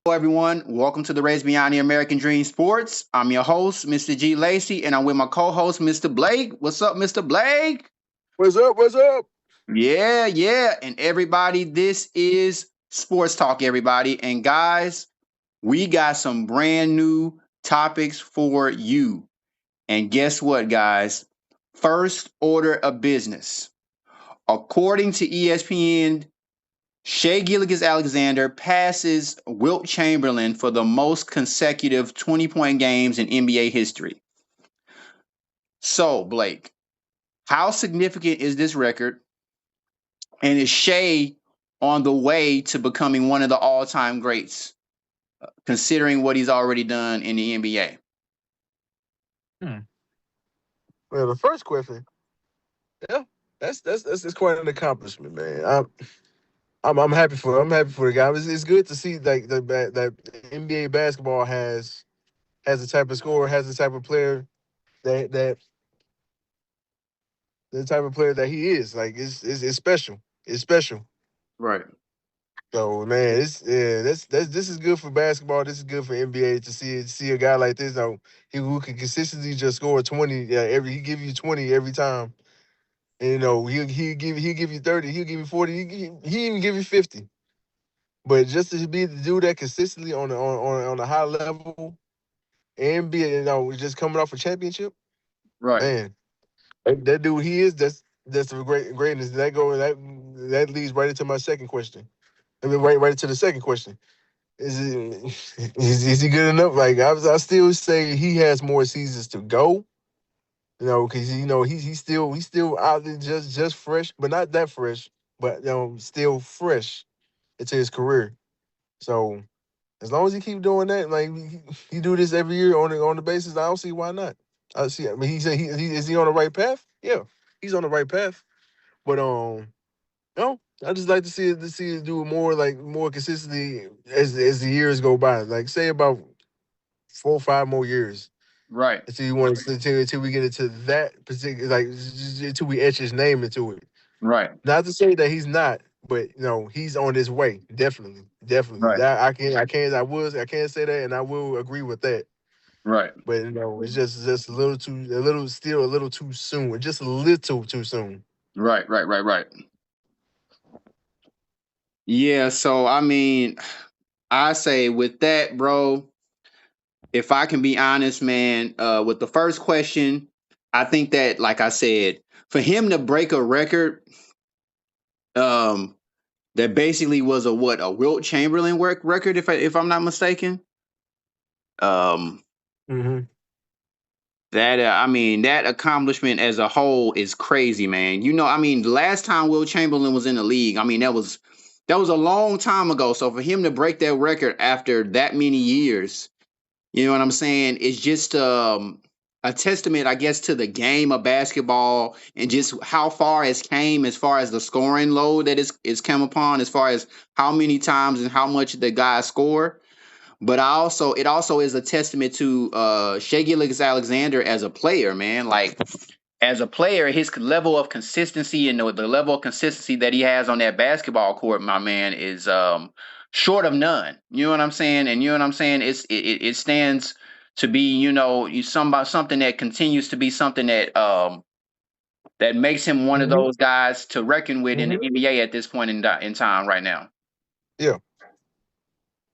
everyone. Welcome to the Race Beyond the American Dream Sports. I'm your host, Mr. G. Lacey, and I'm with my co-host, Mr. Blake. What's up, Mr. Blake? What's up? What's up? Yeah. And everybody, this is Sports Talk, everybody. And guys, we got some brand new topics for you. And guess what, guys? First order of business. According to ESPN, Shea Gilgeous-Alexander passes Wilt Chamberlain for the most consecutive 20-point games in NBA history. So, Blake, how significant is this record? And is Shea on the way to becoming one of the all-time greats, considering what he's already done in the NBA? Hmm. Well, the first question, yeah, that's quite an accomplishment, man. I'm happy for the guy. It's good to see like that NBA basketball has the type of scorer, has the type of player that the type of player that he is. Like it's special. It's special. Right. So man, that's this is good for basketball. This is good for NBA to see a guy like this. Who can consistently just score 20. Yeah, he give you 20 every time. And, he'll give you 30, he'll give you 40, he even give you 50. But just to be able to do that consistently on a high level and be just coming off a championship, Right. man, that dude he is that's a greatness. That leads right into my second question. I mean right into the second question. Is it is he good enough? Like I still say he has more seasons to go. Because he's still out there just fresh, but not that fresh, but still fresh into his career. So as long as he keep doing that, like he do this every year on the basis, I don't see why not. I see. I mean, is he on the right path? Yeah, he's on the right path. But no, I just like to see it do more consistently as the years go by. Like say about 4 or 5 more years Right. until you want until we get into that particular until we etch his name into it. Right. Not to say that he's not, but he's on his way. Definitely, definitely. Right. That I can't say that, and I will agree with that. Right. But it's just still a little too soon. Just a little too soon. Right. Yeah. So, I mean, I say with that, bro, if I can be honest, man, with the first question, I think that, like I said, for him to break a record, um, that basically was a Wilt Chamberlain record, if I'm not mistaken. Um, Hmm. that I mean, that accomplishment as a whole is crazy, man. I mean, the last time Wilt Chamberlain was in the league, I mean, that was a long time ago. So for him to break that record after that many years, you know what I'm saying? It's just a testament, I guess, to the game of basketball and just how far it's came as far as the scoring load that it's come upon, as far as how many times and how much the guys score. But it also is a testament to Shea Gilgeous-Alexander as a player, man. Like as a player, his level of consistency and the level of consistency that he has on that basketball court, my man, is short of none. You know what I'm saying? And you know what I'm saying? It stands to be, something that continues to be something that makes him one of Hmm. those guys to reckon with in the Hmm. NBA at this point in time right now. Yeah,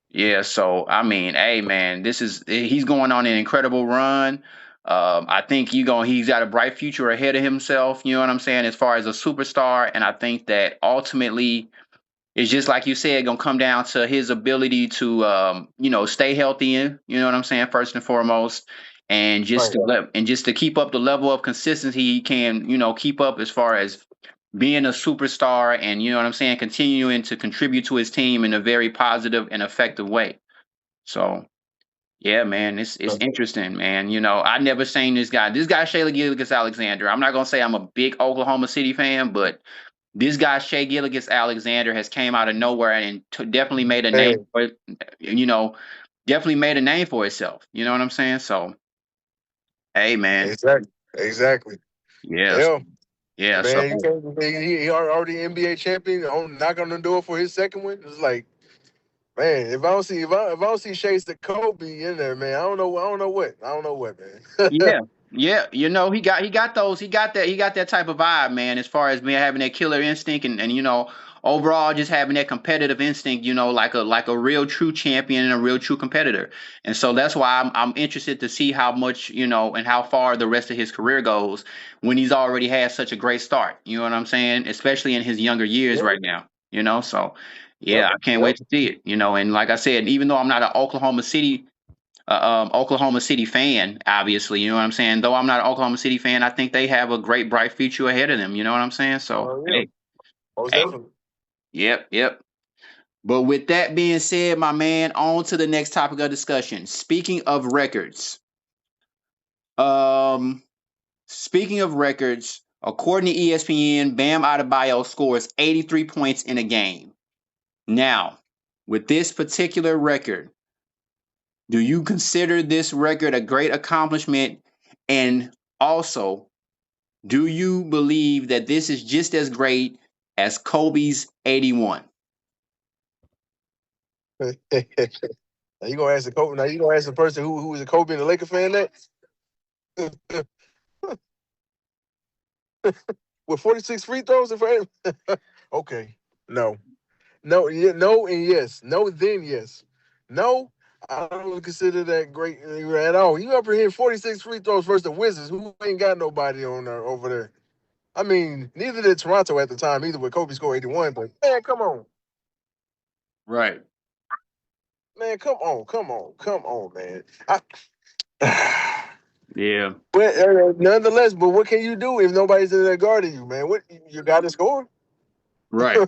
Yeah, so I mean, hey man, he's going on an incredible run. I think he's got a bright future ahead of himself. You know what I'm saying, as far as a superstar, and I think that ultimately it's just like you said, gonna come down to his ability to stay healthy. You know what I'm saying, first and foremost, and right. just to keep up the level of consistency he can keep up as far as being a superstar and you know what I'm saying, continuing to contribute to his team in a very positive and effective way. So yeah, man, it's interesting, man. I never seen this guy. This guy Shea Gilgeous-Alexander. I'm not gonna say I'm a big Oklahoma City fan, but this guy Shea Gilgeous-Alexander has came out of nowhere and definitely made a name Man, for you know definitely made a name for itself. You know what I'm saying? So hey, man, exactly. yeah, Yeah, yeah. So man. You can't. He already NBA champion. On knock on the door for his second one. It's like Man, if I don't see Shades to Kobe in there, man, I don't know what, man. Yeah. Yeah, he got that type of vibe, man, as far as me having that killer instinct and overall just having that competitive instinct, like a real true champion and a real true competitor. And so that's why I'm interested to see how much, and how far the rest of his career goes when he's already had such a great start. You know what I'm saying? Especially in his younger years Yep, right now, so yeah, yep, I can't yep. wait to see it, and like I said, even though I'm not an Oklahoma City fan, obviously. You know what I'm saying? Though I'm not an Oklahoma City fan, I think they have a great, bright future ahead of them. You know what I'm saying? So, Oh yeah, hey, most hey, definitely. yep, yep. But with that being said, my man, on to the next topic of discussion. Um, speaking of records, according to ESPN, Bam Adebayo scores 83 points in a game. Now, with this particular record, do you consider this record a great accomplishment? And also, do you believe that this is just as great as Kobe's 81? Now you gonna ask the Kobe? Now you gonna ask the person who was a Kobe and a Laker fan next? With 46 free throws in front of him? Okay, no, no, yeah, no, and yes, no, then yes, no. I don't consider that great at all. You up here 46 free throws versus the Wizards, who ain't got nobody on there over there. I mean, neither did Toronto at the time, either with Kobe scored 81. But man, come on, Right. man, come on, man. Yeah. But nonetheless, but what can you do if nobody's in there guarding you, man? What you got to score? Right.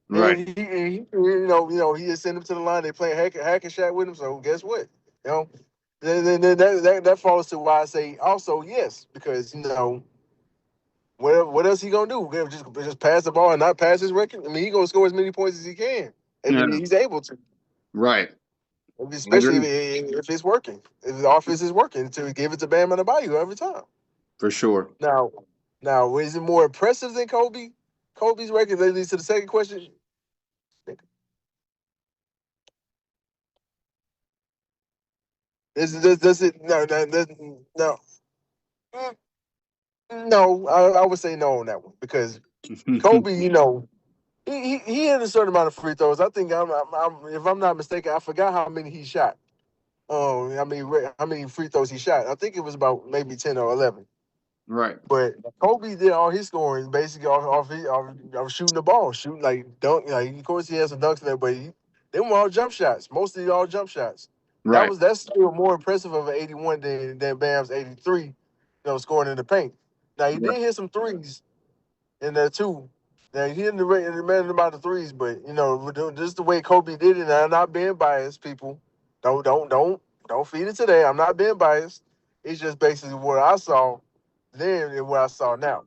Right. He just sent him to the line. They playing hack and shot with him. So guess what? You know, that falls to why I say also yes, because what else he gonna do? Just pass the ball and not pass his record? I mean, he gonna score as many points as he can if Yeah. he's able to, Right. I especially agree. if it's working, if the offense is working, to give it to Bam and Bayou every time. For sure. Now, now, is it more impressive than Kobe? Kobe's record. That leads to the second question. Does it? No. Mm, No, I would say no on that one because Kobe, he had a certain amount of free throws. I think if I'm not mistaken, I forgot how many he shot. How many free throws he shot? I think it was about maybe 10 or 11. Right. But Kobe did all his scoring basically off shooting the ball, shooting like dunk. Like of course he has some dunks in there, but them were all jump shots. Mostly all jump shots. Right. That's still more impressive of an 81 than Bam's 83. Scoring in the paint. Now he Right. did hit some threes in there too. Now he didn't man about the threes, but just the way Kobe did it. And I'm not being biased, people. Don't feed it today. I'm not being biased. It's just basically what I saw then and what I saw now.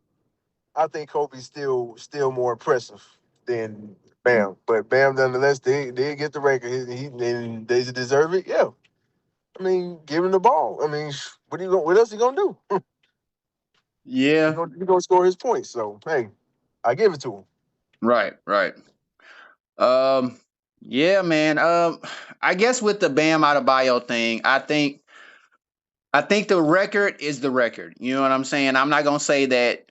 I think Kobe's still more impressive than Bam, but Bam nonetheless they get the record. And they deserve it. Yeah, I mean, give him the ball. I mean, what else he gonna do? Yeah. He gonna score his points. So hey, I give it to him. Right. Right. Um. Yeah, man. I guess with the Bam Adebayo thing, I think the record is the record. You know what I'm saying? I'm not gonna say that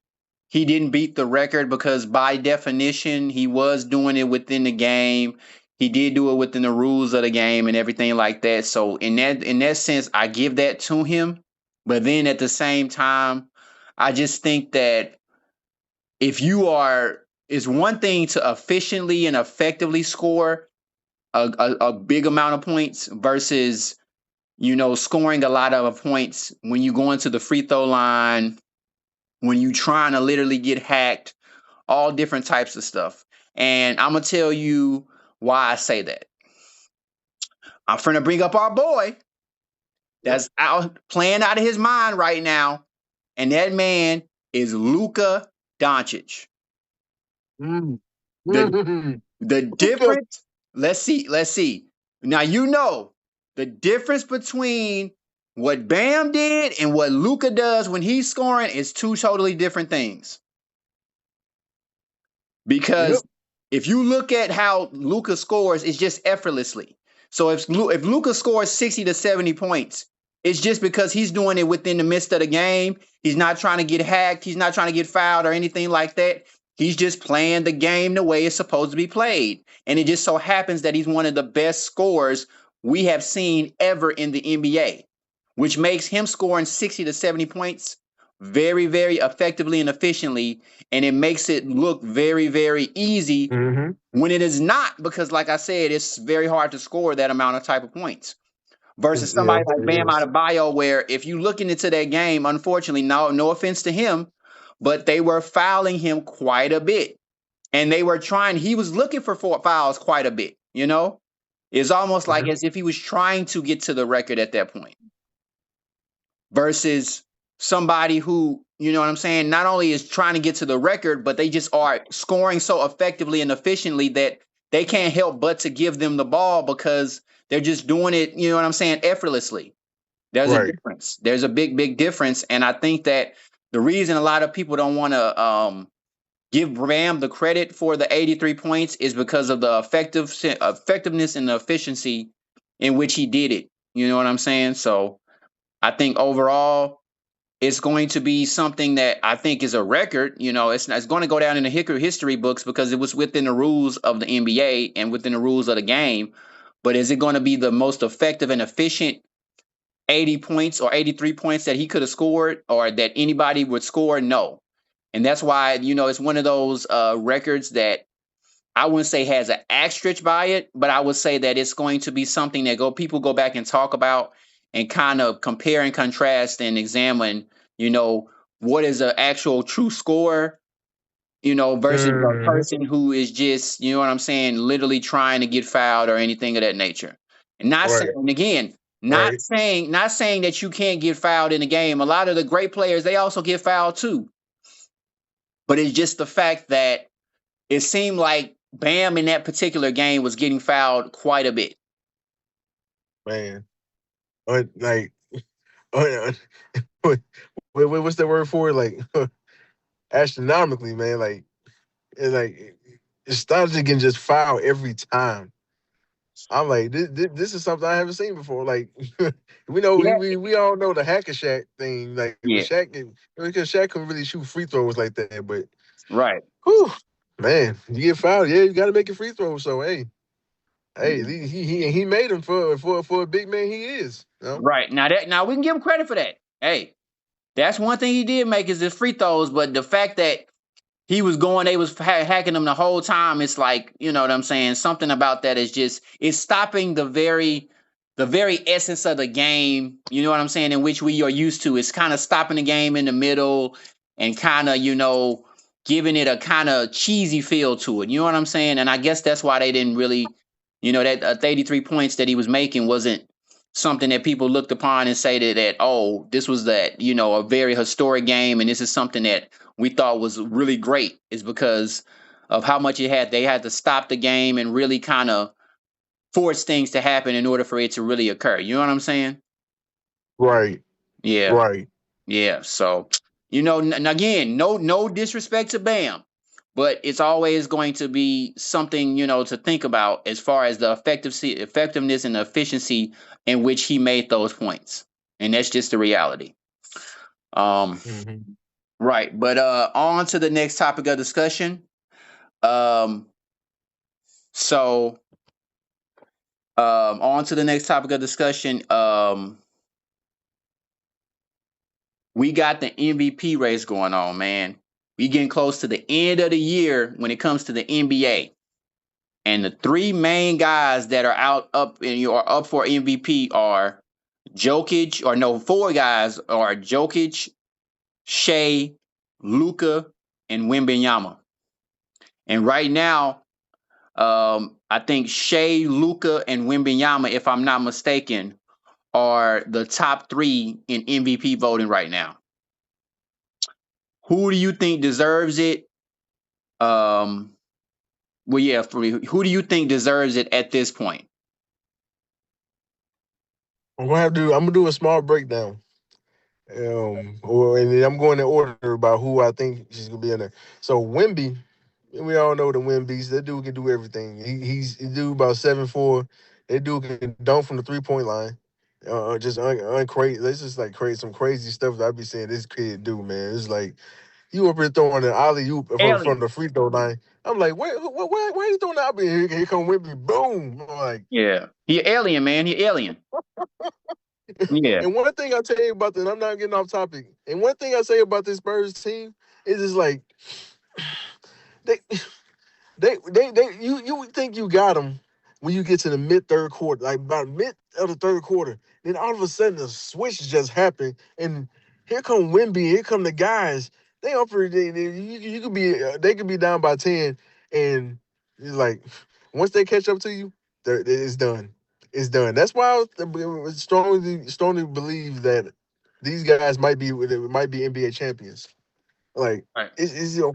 he didn't beat the record because by definition he was doing it within the game. He did do it within the rules of the game and everything like that. So in that sense, I give that to him. But then at the same time, I just think that if you are it's one thing to efficiently and effectively score a big amount of points versus scoring a lot of points when you go into the free throw line, when you trying to literally get hacked, all different types of stuff. And I'm gonna tell you why I say that. I'm finna bring up our boy Yep. that's out playing out of his mind right now, and that man is Luka Doncic. Mm. The the Luka. difference. Let's see. Now the difference between what Bam did and what Luka does when he's scoring is two totally different things. Because Yep. If you look at how Luka scores, it's just effortlessly. So if Luka scores 60 to 70 points, it's just because he's doing it within the midst of the game. He's not trying to get hacked. He's not trying to get fouled or anything like that. He's just playing the game the way it's supposed to be played. And it just so happens that he's one of the best scorers we have seen ever in the NBA, which makes him scoring 60 to 70 points very, very effectively and efficiently. And it makes it look very, very easy Mm-hmm. when it is not, because, like I said, it's very hard to score that amount of type of points versus Yeah, somebody like it Bam is. Adebayo, where if you looking into that game, unfortunately, no offense to him, but they were fouling him quite a bit. And they were trying, he was looking for fouls quite a bit, you know? It's almost like Mhm. as if he was trying to get to the record at that point versus somebody who, you know what I'm saying, not only is trying to get to the record, but they just are scoring so effectively and efficiently that they can't help but to give them the ball because they're just doing it, you know what I'm saying, effortlessly. There's a Right. difference. There's a big, big difference. And I think that the reason a lot of people don't want to give Bam the credit for the 83 points is because of the effectiveness and the efficiency in which he did it. You know what I'm saying? So I think overall, it's going to be something that I think is a record. You know, it's going to go down in the history books because it was within the rules of the NBA and within the rules of the game. But is it going to be the most effective and efficient 80 points or 83 points that he could have scored or that anybody would score? No. And that's why, you know, it's one of those records that I wouldn't say has an asterisk by it, but I would say that it's going to be something that people go back and talk about and kind of compare and contrast and examine, you know, what is an actual true score, you know, versus a Mm-hmm. person who is just, you know what I'm saying, literally trying to get fouled or anything of that nature. And not Right. saying again, Right. not saying that you can't get fouled in the game. A lot of the great players, they also get fouled too. But it's just the fact that it seemed like Bam in that particular game was getting fouled quite a bit. Man. Like, uh, what's the word for it? Like, astronomically, man. Like, it starts to get just foul every time. I'm like, this is something I haven't seen before. Like, we know Yeah, we all know the hacker Shaq thing. Like, with yeah, Shaq, because Shaq couldn't really shoot free throws like that. But, right. whew, man, you get fouled. Yeah, you got to make a free throw. So, hey, he made him for a big man he is. You know? Right. Now we can give him credit for that. Hey, that's one thing he did make is his free throws, but the fact that he was going, they was hacking him the whole time. It's like, you know what I'm saying? Something about that is just it's stopping the very essence of the game, you know what I'm saying, in which we are used to. It's kind of stopping the game in the middle and kind of, you know, giving it a kind of cheesy feel to it. You know what I'm saying? And I guess that's why they didn't really, you know, that 33 points that he was making wasn't something that people looked upon and say that oh, this was that, you know, a very historic game and this is something that we thought was really great is because of how much they had to stop the game and really kind of force things to happen in order for it to really occur. You know what I'm saying? Right, Yeah. right, Yeah. So, you know, again, no disrespect to Bam, but it's always going to be something, you know, to think about as far as the effectiveness and the efficiency in which he made those points. And that's just the reality. Um hmm right, but on to the next topic of discussion. Um so on to the next topic of discussion. We got the MVP race going on, man. We getting close to the end of the year when it comes to the NBA. And the three main guys that are out up and you are up for MVP are Jokic, or no, four guys are Jokic, Shea, Luca, and Wembanyama. And right now, I think Shea, Luca, and Wembanyama, if I'm not mistaken, are the top three in MVP voting right now. Who do you think deserves it? Um, well, yeah, for me, who do you think deserves it at this point? I'm gonna do a small breakdown. And then I'm going in order about who I think she's gonna be in there. So Wimby, we all know the win beast. That dude can do everything. He do about 7'4". That dude can dunk from the 3-point line. Just uncrazy. Let's just like create some crazy stuff that I be saying this kid do, man. It's like you up here throwing an alley oop from Alien. the free throw line. I'm like, where you throwing that? Here come Wimby, boom. I'm like, Yeah. He alien, man. He alien. Yeah. and one thing I tell you about that, I'm not getting off topic. And one thing I say about this Spurs team is just like they you would think you got them when you get to the mid third quarter, like about mid of the third quarter. Then all of a sudden the switch just happened, and here come Wimby, here come the guys. They offer you could be they could be down by 10, and it's like once they catch up to you, it's done. It's done. That's why I strongly believe that these guys might be NBA champions. Like, Right.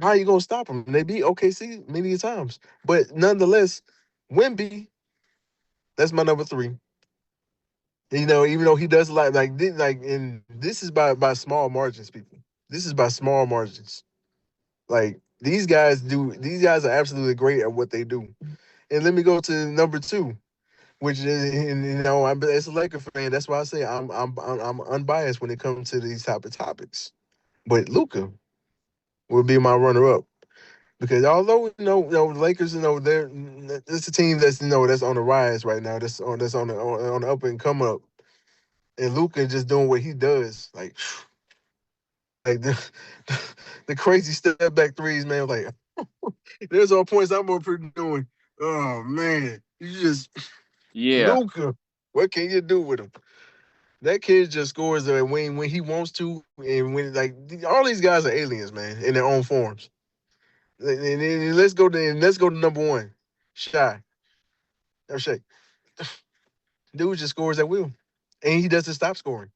how you gonna stop them? They beat OKC many times, but nonetheless, Wimby, that's my number three. Even though he does and this is by small margins, people. This is by small margins. Like these guys are absolutely great at what they do. And let me go to number two, which is, and, as a Laker fan, that's why I say I'm unbiased when it comes to these type of topics. But Luca will be my runner up. Because although the Lakers, they're it's a team that's that's on the rise right now. That's on the up and come up, and Luka just doing what he does, like the crazy step back threes, man. Like there's all points I'm up here doing. Oh man, you just Yeah. Luka. What can you do with him? That kid just scores when he wants to, and when all these guys are aliens, man, in their own forms. And let's go to number one, Shy. Shay. Dude just scores at will, and he doesn't stop scoring.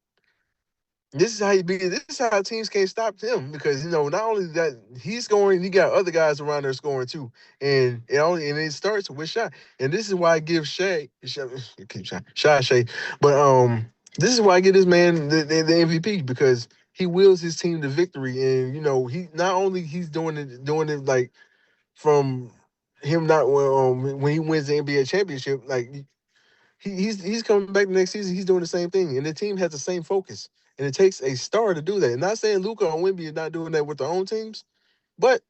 This is how he be. This is how teams can't stop him because not only that he's scoring, he got other guys around there scoring too, and it starts with Shy. And this is why I give Shay, but this is why I give this man the MVP because he wills his team to victory, and he not only he's doing it like from him not when he wins the NBA championship like he's coming back the next season. He's doing the same thing, and the team has the same focus. And it takes a star to do that. And not saying Luca or Wimby are not doing that with their own teams, but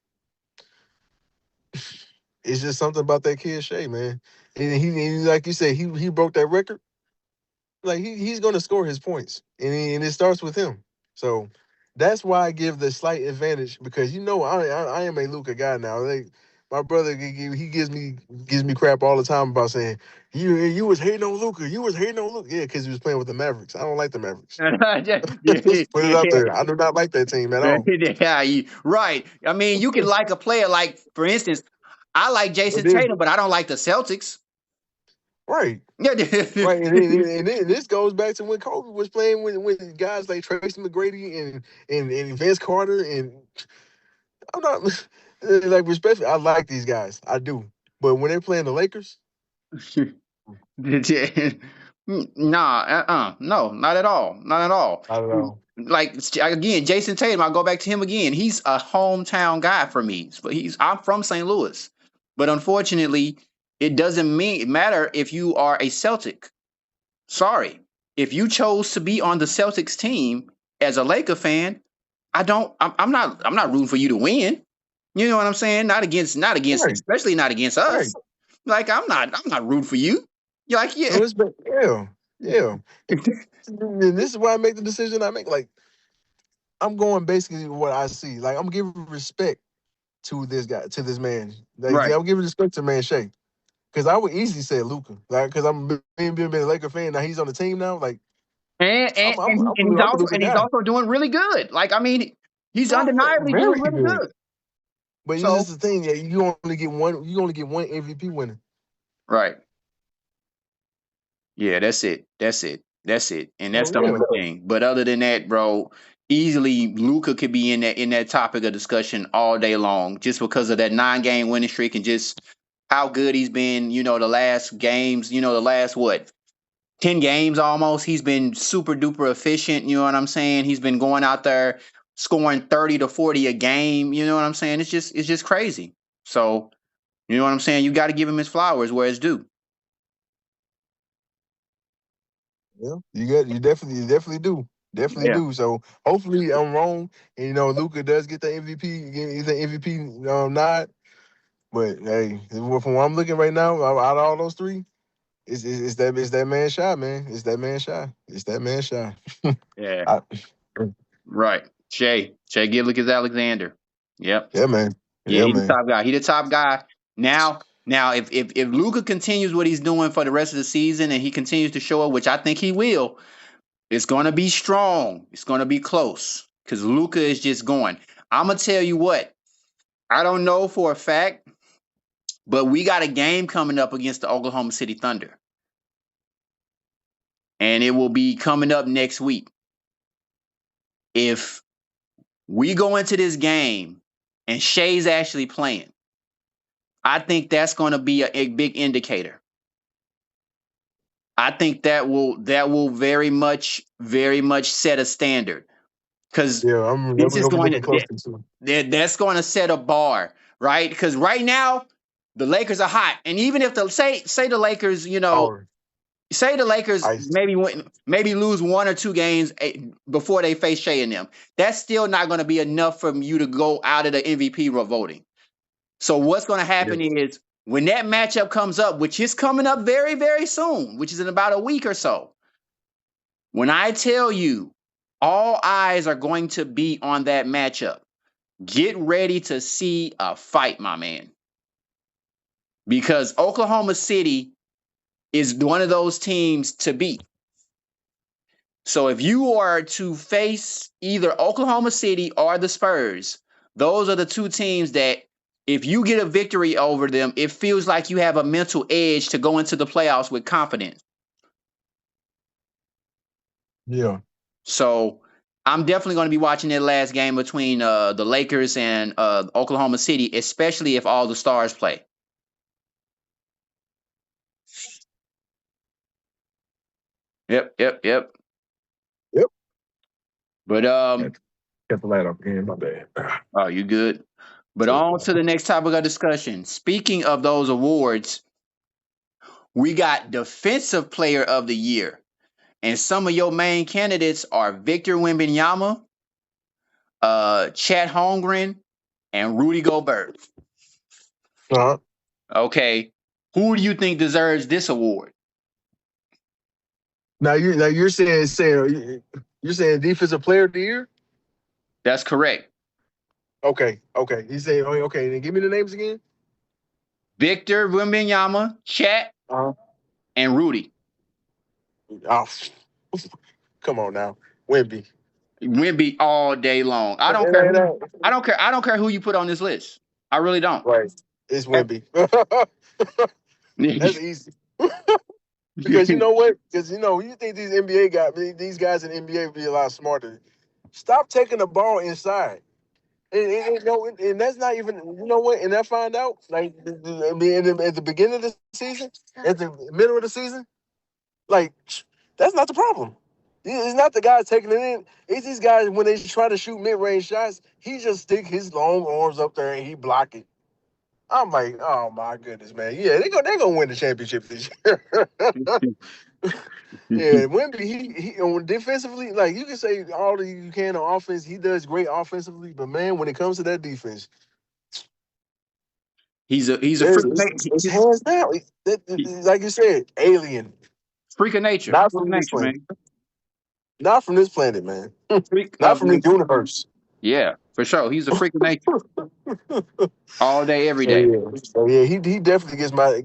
it's just something about that kid Shea, man. And like you said, he broke that record. Like he's going to score his points, and it starts with him. So that's why I give the slight advantage because I am a Luca guy now. Like my brother, he gives me crap all the time about saying you was hating on Luca, you was hating on Luca. Yeah, because he was playing with the Mavericks. I don't like the Mavericks. Yeah. Just put it out there. I do not like that team at all. Yeah, right. I mean, you can like a player like, for instance, I like But Jason then, Tatum, but I don't like the Celtics. right, Yeah. right, and then this goes back to when Kobe was playing with guys like Tracy McGrady and Vince Carter and I'm not like respectfully. I like these guys, I do, but when they're playing the Lakers, Nah, no, not at all, not at all. I don't know. Like again, Jason Tatum. I'll go back to him again. He's a hometown guy for me. But I'm from St. Louis, but unfortunately, it doesn't matter if you are a Celtic. Sorry, if you chose to be on the Celtics team as a Laker fan, I don't. I'm not. I'm not rooting for you to win. You know what I'm saying? Not against, Right, especially not against right. us. Like I'm not rooting for you. You're like, No, yeah. it's yeah, yeah. And this is why I make the decision I make. Like I'm going basically what I see. Like I'm giving respect to this guy, to this man. Like Right. I'm giving respect to man Shea. Because I would easily say Luca, like, because I'm being a Laker fan now. He's on the team now. Like, And I'm and, I'm and, he, I'm, and a, he's I'm a also Luca and he's guy. also doing really good. Like I mean, he's Oh, undeniably doing very really good. good. But it's So just the thing that you only get one. You only get one MVP winner. right. Yeah, that's it. That's it. That's it. And that's Oh the yeah, only thing. But other than that, bro, easily Luca could be in that topic of discussion all day long just because of that 9 game winning streak and just how good he's been, the last games, the last what, 10 games almost. He's been super duper efficient, you know what I'm saying? He's been going out there scoring 30 to 40 a game, you know what I'm saying? It's just crazy. So you know what I'm saying? You got to give him his flowers where it's due. Yeah, you definitely do. Definitely Yeah. do. So hopefully I'm wrong. And Luca does get the get the MVP nod. But hey, from what I'm looking right now, out of all those three, it's that man shy, man. It's that man shy. It's that man shy. Yeah. I, Right. Shay Gillick Alexander. Yep. yeah, man. Yeah, Yeah, he the man. top guy. He the top guy. Now, if Luca continues what he's doing for the rest of the season and he continues to show up, which I think he will, it's gonna be strong. It's gonna be close. Because Luca is just going. I'm gonna tell you what, I don't know for a fact, but we got a game coming up against the Oklahoma City Thunder. And it will be coming up next week. If we go into this game and Shay's actually playing, I think that's going to be a big indicator. I think that will very much set a standard because Yeah, this is we're going looking to closely too. that's going to set a bar, right? Because right now the Lakers are hot, and even if the say the Lakers, Power, say the Lakers ice. maybe lose one or two games before they face Shea and them, that's still not going to be enough for you to go out of the MVP voting. So what's going to Yeah, happen is when that matchup comes up, which is coming up very, very soon, which is in about a week or so, when I tell you all eyes are going to be on that matchup, get ready to see a fight, my man. Because Oklahoma City is one of those teams to beat. So if you are to face either Oklahoma City or the Spurs, those are the two teams that if you get a victory over them, it feels like you have a mental edge to go into the playoffs with confidence. yeah. So I'm definitely going to be watching that last game between the Lakers and Oklahoma City, especially if all the stars play. Yep, yep, yep. Yep. But Kept the light off again. My bad. oh, you good? But So, on to the next topic of discussion. Speaking of those awards, we got Defensive Player of the Year. And some of your main candidates are Victor Wembanyama, Chet Holmgren, and Rudy Gobert. uh-huh. Okay. Who do you think deserves this award? Now you're you're saying defensive player of the year. That's correct. Okay. He's saying okay. Then give me the names again. Victor Wembanyama, Chet, Uh-huh. and Rudy. Oh, come on now, Wimby. Wemby all day long. I don't care who. I don't care. I don't care who you put on this list. I really don't. Right, it's Wimby. That's easy. Because you know what? Because you think these NBA guys, these guys in the NBA would be a lot smarter. Stop taking the ball inside. And that's not even, you know what? And I find out, like, at the beginning of the season, at the middle of the season, like, that's not the problem. It's not the guys taking it in. It's these guys, when they try to shoot mid-range shots, he just stick his long arms up there and he block it. I'm like, oh, my goodness, man. Yeah, they're gonna win the championship this year. Yeah, Wemby, defensively, like you can say all that you can on offense, he does great offensively, but man, when it comes to that defense, he's a freak. it's hands down. Like you said, alien, Freak of nature. not Freak of from this nature, planet, man. not from this planet, man, Freak not of from this nature. universe. Yeah, for sure. He's a freak of nature. All day, every So day. yeah, so yeah, he definitely gets my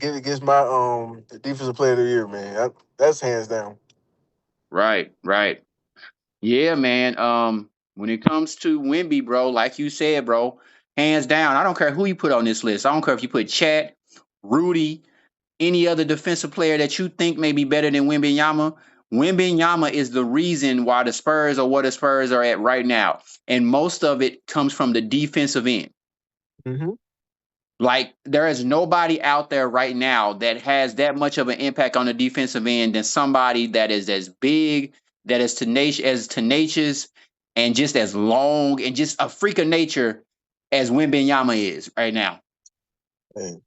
defensive player of the year, man. That's hands down. Right, right. Yeah, man. When it comes to Wimby, bro, like you said, bro, hands down. I don't care who you put on this list. I don't care if you put Chat, Rudy, any other defensive player that you think may be better than Wembanyama. Wembanyama is the reason why the Spurs are where the Spurs are at right now, and most of it comes from the defensive end. Mm-hmm. Like there is nobody out there right now that has that much of an impact on the defensive end than somebody that is as big, that is tenacious, and just as long and just a freak of nature as Wembanyama is right now. Man.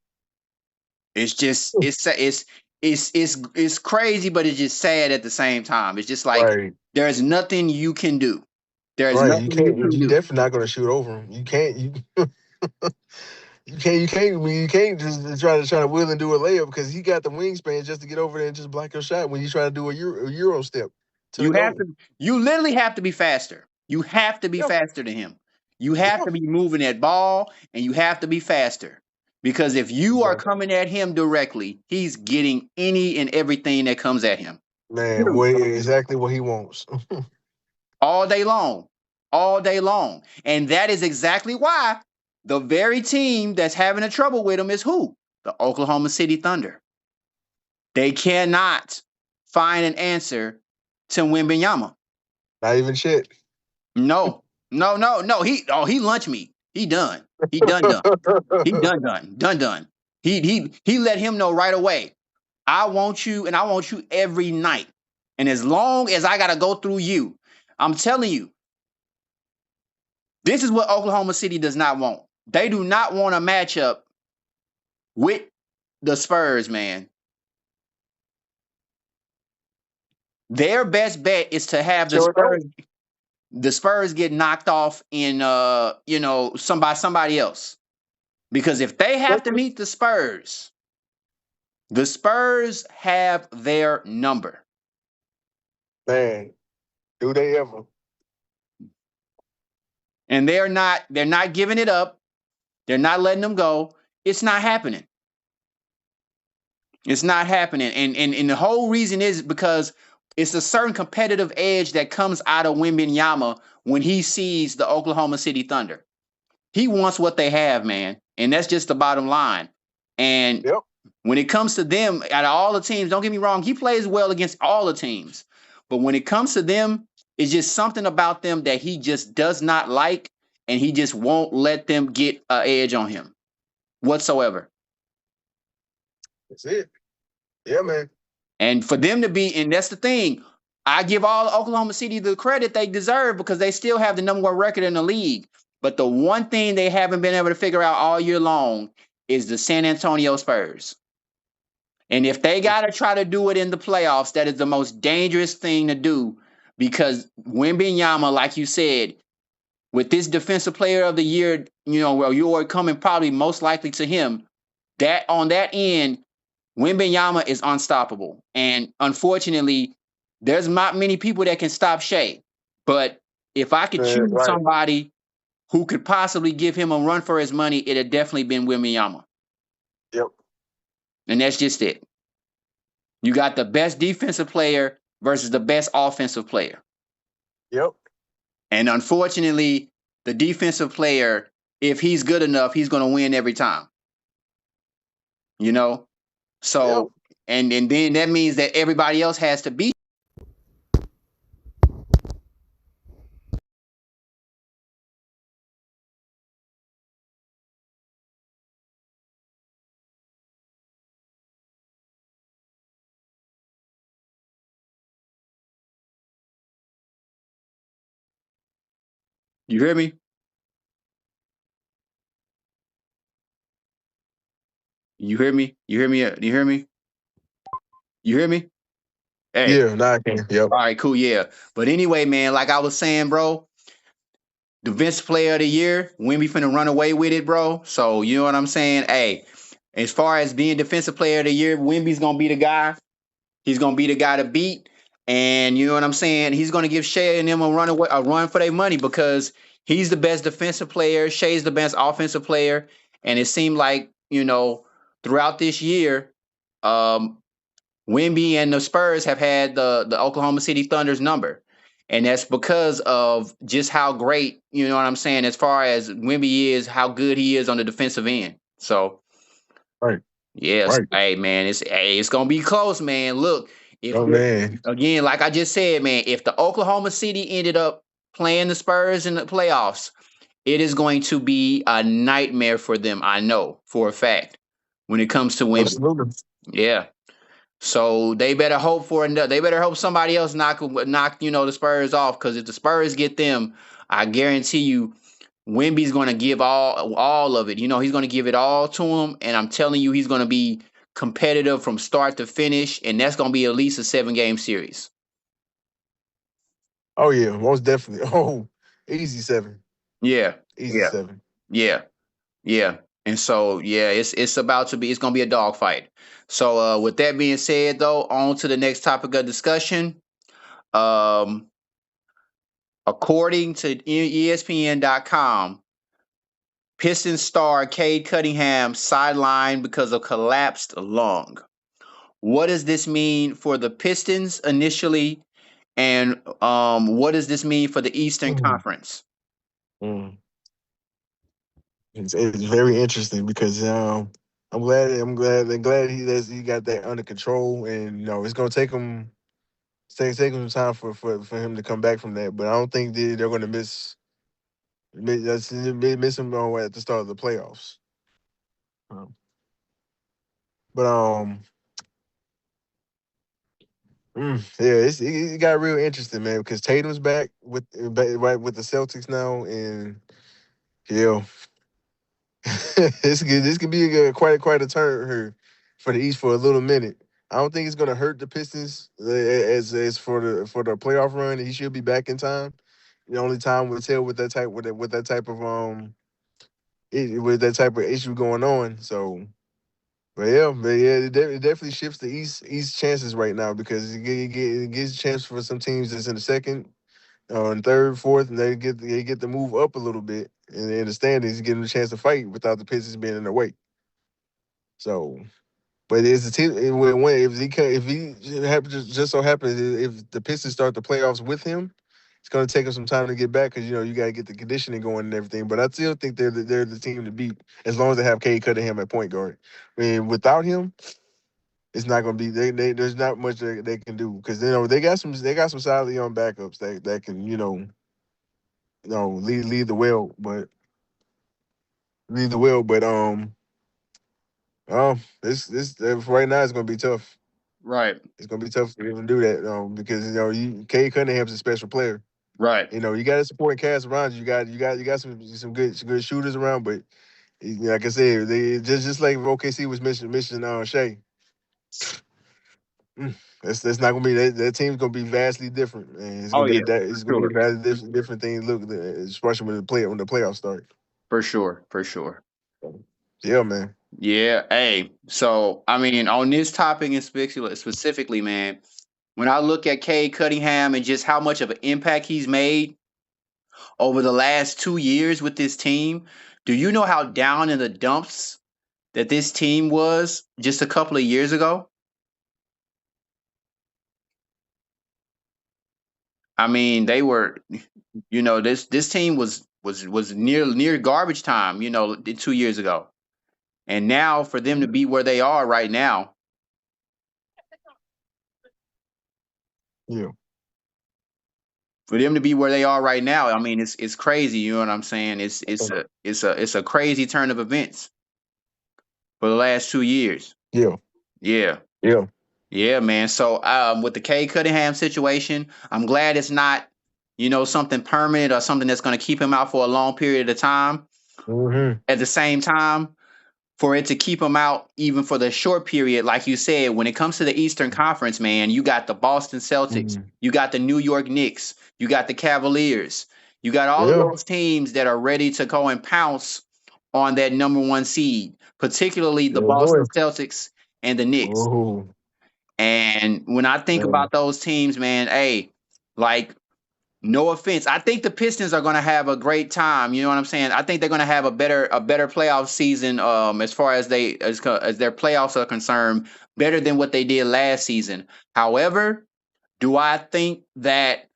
It's just it's crazy, but it's just sad at the same time. It's just like Right. there's nothing you can do. There's Right. You nothing you can't. can You do. definitely not gonna shoot over him. You can't. You you can't. You can't. I mean, you can't just try to will and do a layup because he got the wingspan just to get over there and just block your shot when you try to do a euro step to the You have goal. to you literally have to be faster. You have to be Yeah. faster than him. You have Yeah. to be moving that ball and you have to be faster. Because if you are Exactly. coming at him directly, he's getting any and everything that comes at him. Man, Period. what exactly what he wants. All day long. All day long. And that is exactly why the very team that's having a trouble with him is who? The Oklahoma City Thunder. They cannot find an answer to Wembanyama. Not even shit. No, no, no, no. He lunched me. He done. He done done. He done done. Done done. He let him know right away. I want you and I want you every night. And as long as I gotta go through you, I'm telling you, this is what Oklahoma City does not want. They do not want a matchup with the Spurs, man. Their best bet is to have Sure don't. the Spurs get knocked off in somebody else. Because if they have to meet the Spurs have their number. Man, do they ever? And they're not giving it up. They're not letting them go. It's not happening. It's not happening. And the whole reason is because it's a certain competitive edge that comes out of Wembanyama when he sees the Oklahoma City Thunder. He wants what they have, man. And that's just the bottom line. And Yep. when it comes to them, out of all the teams, don't get me wrong, he plays well against all the teams. But when it comes to them, it's just something about them that he just does not like, and he just won't let them get an edge on him whatsoever. That's it. Yeah, man. And for them to be, and that's the thing, I give all Oklahoma City the credit they deserve because they still have the number one record in the league. But the one thing they haven't been able to figure out all year long is the San Antonio Spurs. And if they got to try to do it in the playoffs, that is the most dangerous thing to do because Wembanyama, like you said, with this defensive player of the year, well, you're coming probably most likely to him. That on that end, Wembanyama is unstoppable. And unfortunately, there's not many people that can stop Shea. But if I could choose Right. somebody who could possibly give him a run for his money, it'd have definitely been Wembanyama. Yep. And that's just it. You got the best defensive player versus the best offensive player. Yep. And unfortunately, the defensive player, if he's good enough, he's going to win every time. You know? Yep. So, and then that means that everybody else has to beat. You hear me? You hear me? You hear me? You hear me? You hear me? Hey. Yeah. Nah, I can. Yep. All right, cool. Yeah. But anyway, man, like I was saying, bro, defensive player of the year, Wemby finna run away with it, bro. So, you know what I'm saying? Hey, as far as being defensive player of the year, Wemby's going to be the guy. He's gonna be the guy to beat, and you know what I'm saying. He's gonna give Shea and them a run for their money because he's the best defensive player. Shea's the best offensive player, and it seemed like throughout this year, um, Wemby and the Spurs have had the Oklahoma City Thunder's number, and that's because of just how great you know what I'm saying as far as Wemby is, how good he is on the defensive end. So Right. yes, Right. hey man, it's gonna be close, man. Look, if Oh man. again, like I just said, man, if the Oklahoma City ended up playing the Spurs in the playoffs, it is going to be a nightmare for them. I know for a fact when it comes to Wemby. Absolutely. Yeah, so they better hope for another. They better hope somebody else knock the Spurs off because if the Spurs get them, I guarantee you Wemby's going to give all of it. You know, he's going to give it all to him, and I'm telling you, he's going to be competitive from start to finish, and that's going to be at least a 7 game series. Oh yeah, most definitely. Oh, easy seven, Yeah, easy yeah, seven. yeah, yeah. And so yeah, it's about to be it's going to be a dogfight. So with that being said, though, on to the next topic of discussion. Um, According to ESPN.com, Pistons star Cade Cunningham sidelined because of collapsed lung. What does this mean for the Pistons initially, and what does this mean for the Eastern Mm. Conference? Mm. It's very interesting because I'm glad he got that under control, and it's gonna take him some time for him to come back from that. But I don't think they're gonna miss him at the start of the playoffs. Um, but yeah, it got real interesting, man, because Tatum's back right with the Celtics now, and yeah, this could be quite a turn here for the East for a little minute. I don't think it's gonna hurt the Pistons as for the playoff run. He should be back in time. The only time will tell with that type of with that type of issue going on. So, but yeah, it definitely shifts the East chances right now because it gives a chance for some teams that's in the second, and third, fourth, and they get to move up a little bit in the standings, give them a chance to fight without the Pistons being in their way. So, but it's a team if he just so happens if the Pistons start the playoffs with him, it's going to take him some time to get back because you got to get the conditioning going and everything. But I still think they're the team to beat as long as they have Cade Cunningham at point guard. I mean, without him, it's not going to be there's not much they can do because they got some solid young backups that can lead the well, but this right now it's going to be tough. Right, It's gonna be tough to even do that because Cade Cunningham's a special player. right. You got a supporting cast around you. You got some good shooters around, but like I said, they just like OKC was missing Shea. That's not gonna be that team's gonna be vastly different, and Oh yeah, for it's gonna be a sure, vastly different thing. Look, especially when the playoffs start. for sure, for sure. So, yeah, man. Yeah. Hey, so I mean, on this topic in specifically, man, when I look at Cade Cunningham and just how much of an impact he's made over the last 2 years with this team, do you know how down in the dumps that this team was just a couple of years ago? I mean, they were, this team was near garbage time, 2 years ago, and now for them to be where they are right now, Yeah. for them to be where they are right now, I mean, it's crazy. You know what I'm saying? It's a crazy turn of events for the last 2 years. Yeah. Yeah. Yeah. Yeah, man. So with the Cade Cunningham situation, I'm glad it's not, something permanent or something that's going to keep him out for a long period of time. Mm-hmm. At the same time, for it to keep him out even for the short period, like you said, when it comes to the Eastern Conference, man, you got the Boston Celtics, Mm-hmm. you got the New York Knicks, you got the Cavaliers, you got all of Yeah. those teams that are ready to go and pounce on that number one seed, particularly the Yeah, boy. Boston Celtics and the Knicks. Oh And when I think man. about those teams, man, hey, like no offense, I think the Pistons are going to have a great time. You know what I'm saying? I think they're going to have a better playoff season as far as as their playoffs are concerned, better than what they did last season. However, do I think that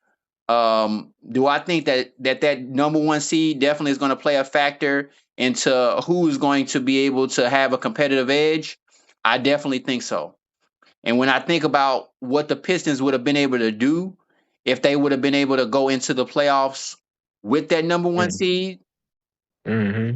that number one seed definitely is going to play a factor into who's going to be able to have a competitive edge? I definitely think so. And when I think about what the Pistons would have been able to do if they would have been able to go into the playoffs with that number one seed, Mm-hmm.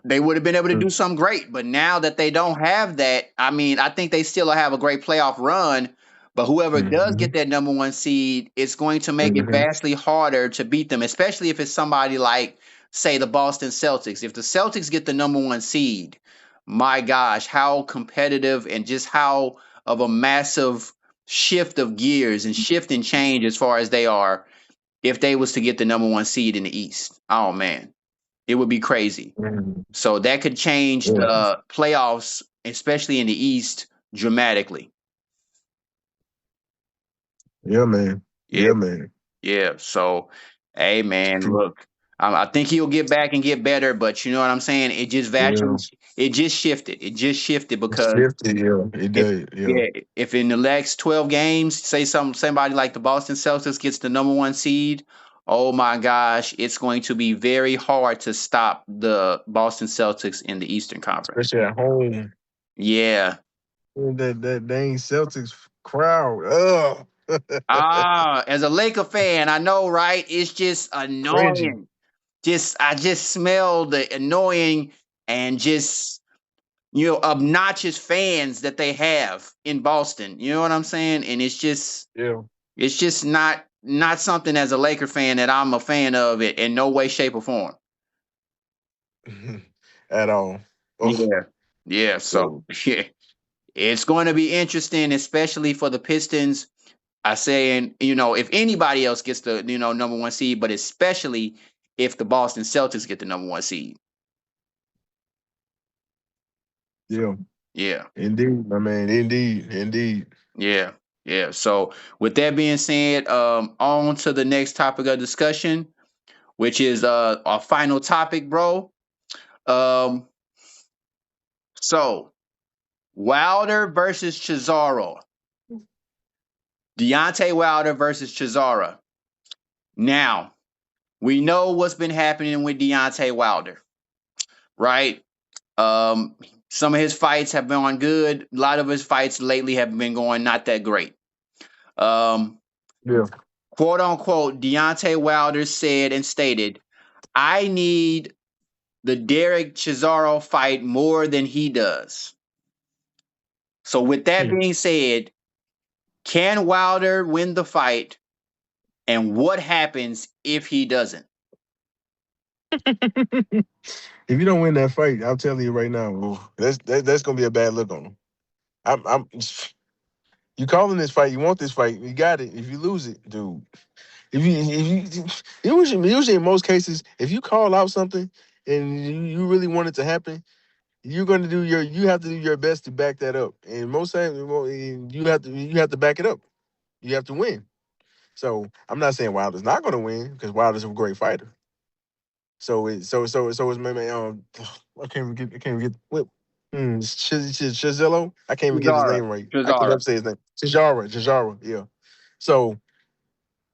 they would have been able to do something great. But now that they don't have that, I mean, I think they still have a great playoff run. But whoever does Mm-hmm. get that number one seed, it's going to make it Mm-hmm. vastly harder to beat them, especially if it's somebody like, say, the Boston Celtics. If the Celtics get the number one seed, my gosh, how competitive and just how of a massive shift of gears and shift and change as far as they are if they was to get the number one seed in the East. Oh man, it would be crazy. Mm-hmm. So that could change Yeah. the playoffs, especially in the East, dramatically. Yeah, man. Yeah, Yeah, man. yeah. So, hey, man, True. look, I think he'll get back and get better, but you know what I'm saying? Yeah. It just shifted. It just shifted It's because shifted, yeah. It if does, yeah. yeah, if in the next 12 games, say somebody like the Boston Celtics gets the number one seed, oh my gosh, it's going to be very hard to stop the Boston Celtics in the Eastern Conference. Especially at home. Yeah. That dang Celtics crowd. Ugh. Ah, as a Laker fan, I know, right? It's just Cringy. annoying. I just smell the annoying and just obnoxious fans that they have in Boston. You know what I'm saying? And Yeah. it's just not something as a Laker fan that I'm a fan of it in no way, shape, or form. At all. Oh, Yeah. Yeah. so So yeah. It's going to be interesting, especially for the Pistons. I saying, if anybody else gets the, number one seed, but especially if the Boston Celtics get the number one seed. So yeah. yeah. Indeed, my man. Indeed. Indeed. Yeah, yeah. So with that being said, on to the next topic of discussion, which is our final topic, bro. Um, so Wilder versus Chisora. Deontay Wilder versus Chisora. Now, we know what's been happening with Deontay Wilder, right? Um, some of his fights have been on good. A lot of his fights lately have been going not that great. Um, Yeah. quote unquote, Deontay Wilder said and stated, I need the Derek Chisaro fight more than he does. So, with that Hmm. being said, can Wilder win the fight? And what happens if he doesn't? If you don't win that fight, I'm telling you right now, ooh, that's gonna be a bad look on him. I'm you calling this fight, you want this fight, you got it. If you lose it, dude. Usually in most cases, if you call out something and you really want it to happen, you have to do your best to back that up. And most times you have to back it up. You have to win. So I'm not saying Wilder's not gonna win because Wilder's a great fighter. So it's my man. I can't even get what. Chizillo. I can't even get his Chisara. name right. I can Chisara. never say his name. Chijara. Yeah. So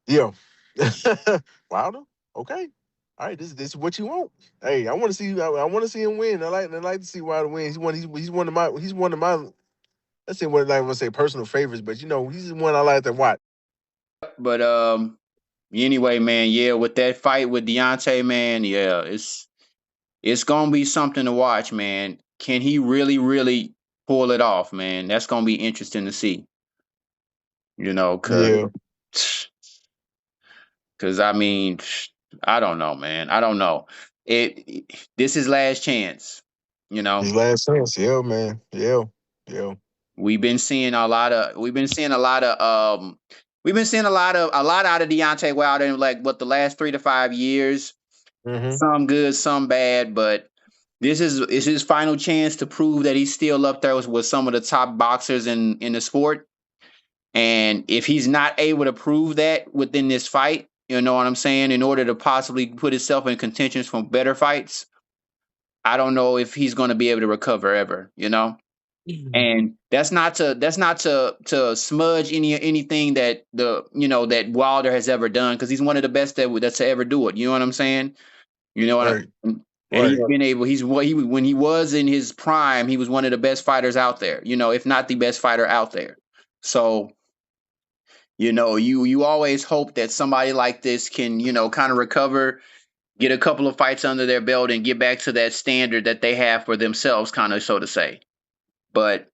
yeah. Wilder. Okay. All right. This is what you want. Hey, I want to see. I want to see him win. I like to see Wilder win. He's one of my. Let's say what I want to say personal favorites, but he's the one I like to watch. But anyway, man, yeah, with that fight with Deontay, man, yeah, it's gonna be something to watch, man. Can he really, really pull it off, man? That's gonna be interesting to see. Cause Yeah. Because I mean, I don't know, man. I don't know. This is last chance. You His know, last chance. Yeah, man. Yeah. Yeah. we've been seeing a lot of we've been seeing a lot out of Deontay Wilder in like what the last 3 to 5 years. Mm-hmm. Some good, some bad, but this is his final chance to prove that he's still up there with some of the top boxers in the sport. And if he's not able to prove that within this fight, you know what I'm saying, in order to possibly put himself in contention for better fights, I don't know if he's going to be able to recover ever. And that's not to smudge anything that that Wilder has ever done because he's one of the best that's to ever do it. You know what I'm saying? You know what I Right. and he's Right. been able. He's what he when he was in his prime, he was one of the best fighters out there. If not the best fighter out there. So you always hope that somebody like this can, kind of recover, get a couple of fights under their belt, and get back to that standard that they have for themselves, kind of so to say. But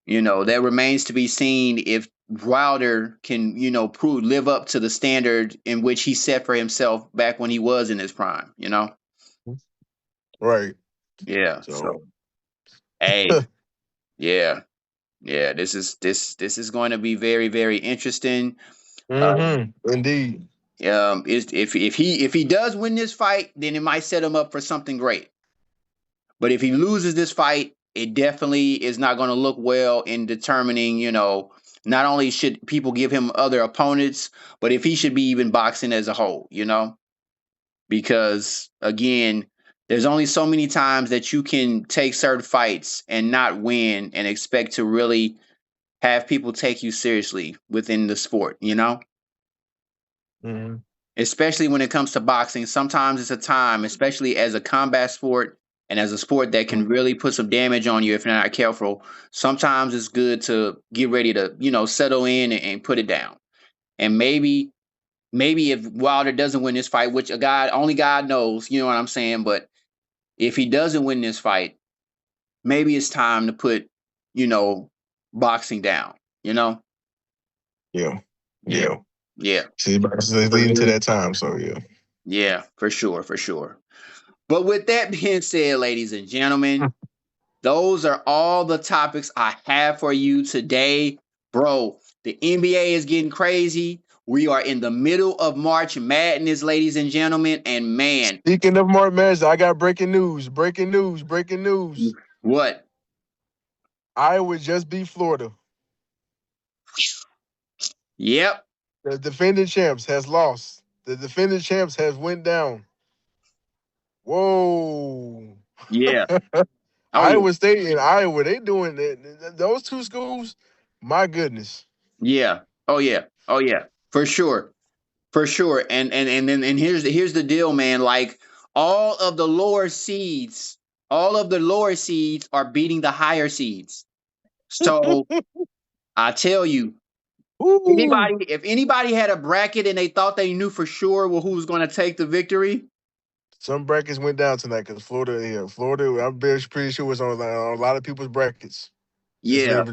that remains to be seen if Wilder can, live up to the standard in which he set for himself back when he was in his prime, Right. Yeah. So. So, hey, yeah. Yeah, this is going to be very, very interesting. Indeed. If he does win this fight, then it might set him up for something great. But if he loses this fight, it definitely is not going to look well in determining, not only should people give him other opponents, but if he should be even boxing as a whole, because again, there's only so many times that you can take certain fights and not win and expect to really have people take you seriously within the sport, Hmm. especially when it comes to boxing. Sometimes it's a time, especially as a combat sport and as a sport that can really put some damage on you if you're not careful. Sometimes it's good to get ready to, settle in and put it down. And maybe if Wilder doesn't win this fight, which only God knows, you know what I'm saying? But if he doesn't win this fight, maybe it's time to put, you know, boxing down, you know? Yeah. Yeah. Yeah. Yeah. See, it's leading to that time. So yeah. Yeah, for sure, for sure. But with that being said, ladies and gentlemen, those are all the topics I have for you today. Bro, the NBA is getting crazy. We are in the middle of March Madness, ladies and gentlemen. And man, Speaking of Mark Madness, I got breaking news. Breaking news. Breaking news. what? I would just beat Florida. Yep. The defending champs has lost. The defending champs has went down. Whoa. Yeah. Oh, yeah. Iowa State and Iowa, they doing that. Those two schools, my goodness. Yeah. Oh, yeah. Oh, yeah. For sure. For sure. And here's the deal, man. Like all of the lower seeds are beating the higher seeds. So I tell you, Ooh. if anybody had a bracket and they thought they knew for sure who was going to take the victory, Some brackets went down tonight because Florida, yeah, Florida, pretty sure was on a lot of people's brackets. It's yeah,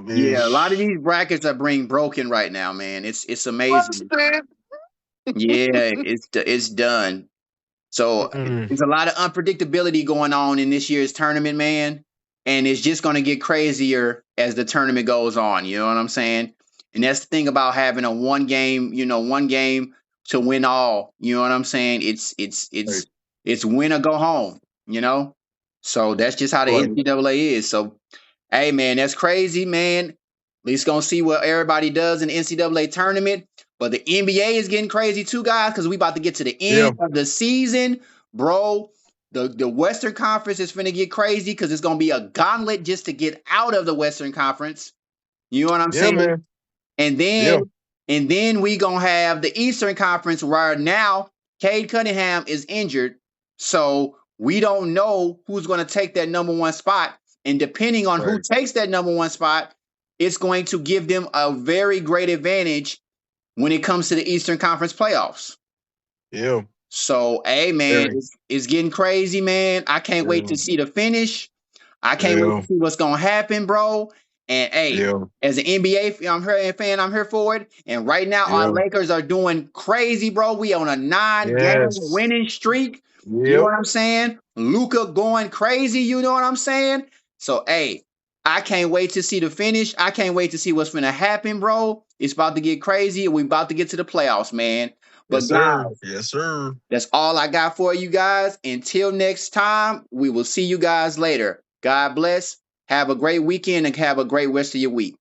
yeah, a lot of these brackets are being broken right now, man. It's amazing. Yeah, it's done. So Mm-mm. there's a lot of unpredictability going on in this year's tournament, man. And it's just going to get crazier as the tournament goes on. You know what I'm saying? And that's the thing about having a one game to win all. You know what I'm saying? Right. It's win or go home. You know. So that's just how the Right. NCAA is. So hey, man, that's crazy, man. At least gonna see what everybody does in the NCAA tournament. But the NBA is getting crazy too, guys, because we about to get to the Yeah. end of the season, bro. The Western Conference is finna get crazy because it's gonna be a gauntlet just to get out of the Western Conference. You know what I'm Yeah, saying? man. And Yeah. then we gonna have the Eastern Conference where now Cade Cunningham is injured, so we don't know who's gonna take that number one spot. And depending on who Right. takes that number one spot, it's going to give them a very great advantage when it comes to the Eastern Conference playoffs. Yeah. So, hey, man, Very. it's getting crazy, man. I can't wait to Yeah. see the finish. I can't wait to Yeah. see what's gonna happen, bro. And hey, Yeah. as an NBA fan, I'm here for it. And right now, our Yeah. Lakers are doing crazy, bro. We on a 9-game Yes. winning streak. You know Yep. what I'm saying? Luca going crazy. You know what I'm saying? So hey, I can't wait to see the finish. I can't wait to see what's gonna happen, bro. It's about to get crazy. We about to get to the playoffs, man. Yes, But sir. guys, Yes, sir. that's all I got for you guys. Until next time, we will see you guys later. God bless. Have a great weekend and have a great rest of your week.